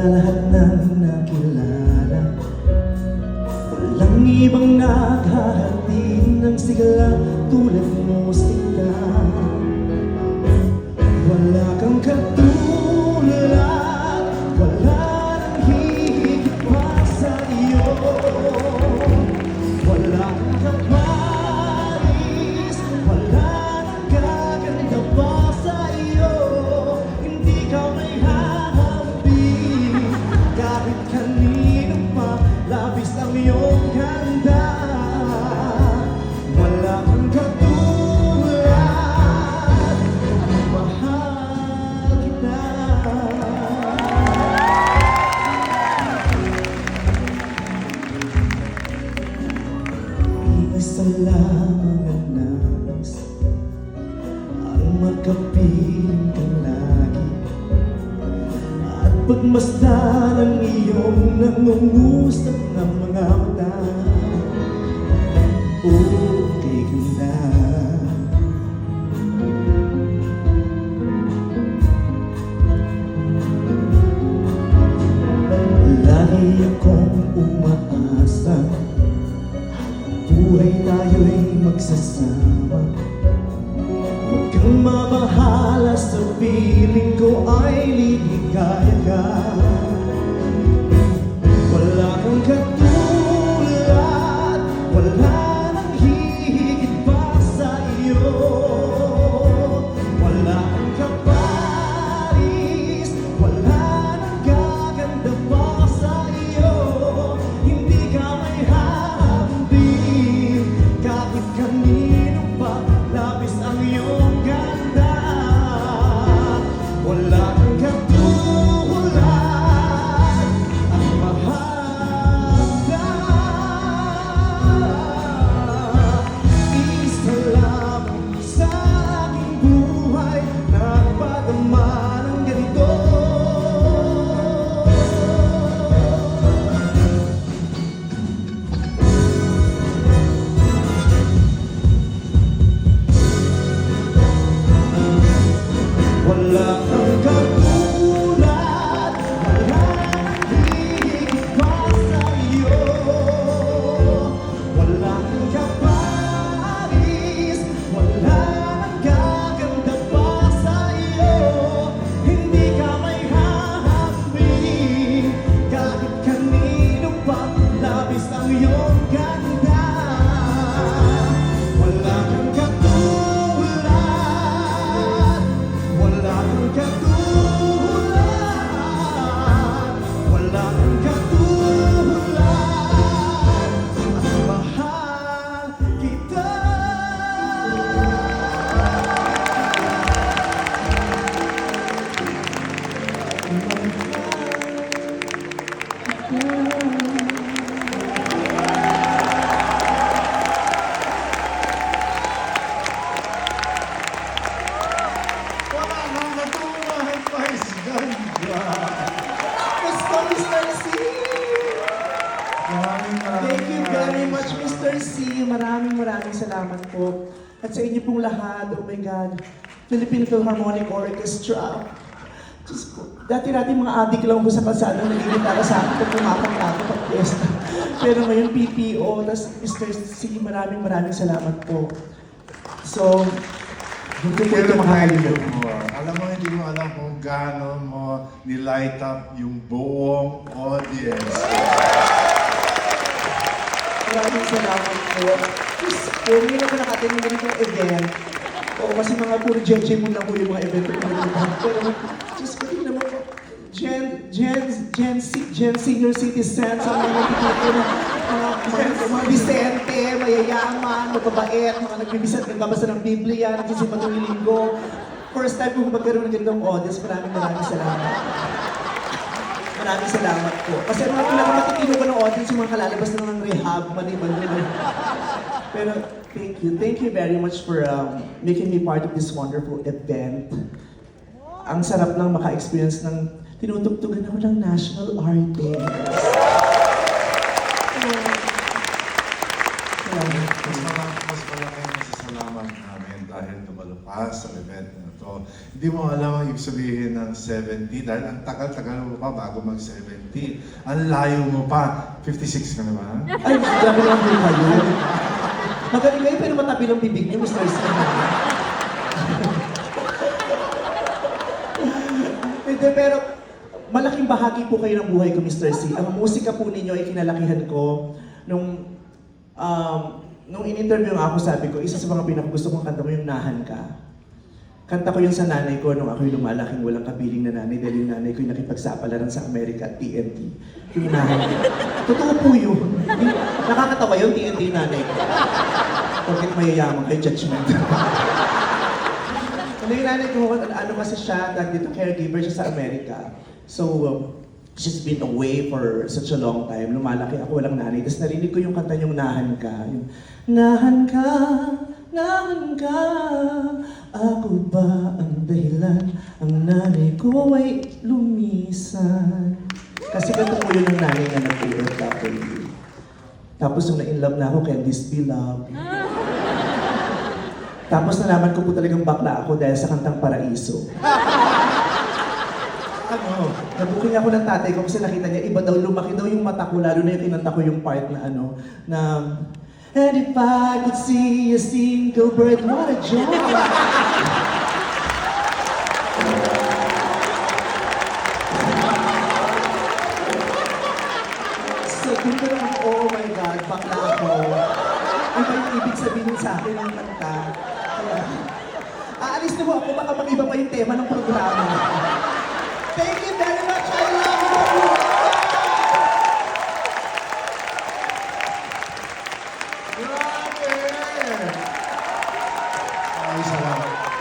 lahat ng nakilala, walang ibang naghahatid ng sigla tulad mo, Sinta. Wala kang katulad, wala nang hihigit pa sa iyo. Wala kang kaparis, wala nang gaganda pa sa iyo. Hindi ka may hahambing, kahit kanino pa, labis ang iyong ganda. Wala kang katulad, mahal kita. Isa lamang ang nais, ang makapiling ka lagi, at pagmasdan ang iyong nangungusap ng mga mata. Okay ka na. Lagi akong umaasa, buhay tayo'y magsasama. Huwag kang mabahala sa piling ko ay liligaya ka. Wala kang katulad, wala nang hihigit pa sa iyo. Wala kang kaparis, wala nang gaganda pa sa iyo. Hindi ka may hahambing, kahit kanino pa, labis ang iyong ganda. Wala kang katulad, ang mahal ka. Isa lamang sa aking buhay, nagpadama ng ganito. Wala kang katulad, wala nang hihigit pa sa iyo. Wala kang kaparis, wala nang gaganda pa sa iyo. Hindi ka may hahambing, kahit kanino pa, labis ang iyong ganda. Wala kang katulad, wala kang katulad, wala kang katulad, at mahal kita. Wala nang katulad, Vice Ganda. Gusto, Mr. C. Maraming Thank you very much, Mr. C. Maraming salamat po. At sa inyo pong lahat, oh my God, Philippine Philharmonic Orchestra. Diyos ko, dati-dati mga adik lang po sa kalsada nagiging para sa akin pag pumakanta ako pag fiesta. Pero ngayon, PPO, tas Mr. C, maraming salamat po. So, hindi ko ito makakalito. Alam mo, hindi mo alam kung gaano mo nilight up yung buong audience. Maraming salamat po. Diyos ko, hindi na po nakatingin na rin yung event. Oo, kasi mga puro Gen mo lang po yung mga event ko. Pero, Diyos ko, hindi naman po. Gen senior citizens, ang mga nakikita na mga Vicente, mayayaman, mababait, mga nagbabasa ng Biblia, nagsisimba tuwing linggo. First time ko magkaroon ng ganitong audience, maraming salamat. Maraming salamat po. Kasi mga pinakamatitino ko ng audience, yung mga kalalabas na ng rehab, maliban. Pero thank you very much for making me part of this wonderful event. Ang sarap lang maka-experience ng tinutugtugan ako ng national artist. Mas malaki ang masasalamat namin dahil dumalo ka sa event na ito. mo. Hindi mo alam ang ibig sabihin ng 70 dahil ang tagal-tagal mo pa bago mag-70. Ang layo mo pa. 56 ka na ba? Ay, grabe lang po kayo. Magaling kayo pero matabi ng bibig niyo, Mr. C. Hindi, pero malaking bahagi po kayo ng buhay ko, Mr. C. Ang musika po ninyo ay kinalakihan ko nung in-interview nga ako, sabi ko, isa sa mga pinakagusto kong kanta mo yung Nahan Ka. Kanta ko yun sa nanay ko nung ako'y lumalaking walang kapiling na nanay dahil yung nanay ko'y nakipagsapalaran sa Amerika at TNT. Yung Nahan Ka. Totoo po yun. Nakakatawa yun, TNT yung nanay ko. Bakit mayayaman kay judgment? Ano yung nanay ko, ano kasi siya, dito caregiver siya sa Amerika. So, she's been away for such a long time. Lumalaki ako, walang nanay. Tapos narinig ko yung kanta yung Nahan Ka. Yung, Nahan ka, nahan ka, ako ba ang dahilan? Ang nanay ko ay lumisan. Kasi ganito po yun ang nanay na nag-OFW. Tapos nung na-inlove na ako, Can This Be Love? Tapos nalaman ko po talagang bakla ako dahil sa kantang Paraiso. Ano, nabuking ako ng tatay ko kasi nakita niya, iba daw, lumaki daw yung mata ko, lalo na yung kinanta ko yung part na ano, na, and if I could see a single bird, what a joy! So, dun ko lang, oh my God, bakla ako. Iba yung ibig sabihin sa akin ng kanta. Kaya, aalis na mo ako, baka mag-iba pa yung tema ng programa. Thank you very much. I love you. Grabe! Ay, salamat.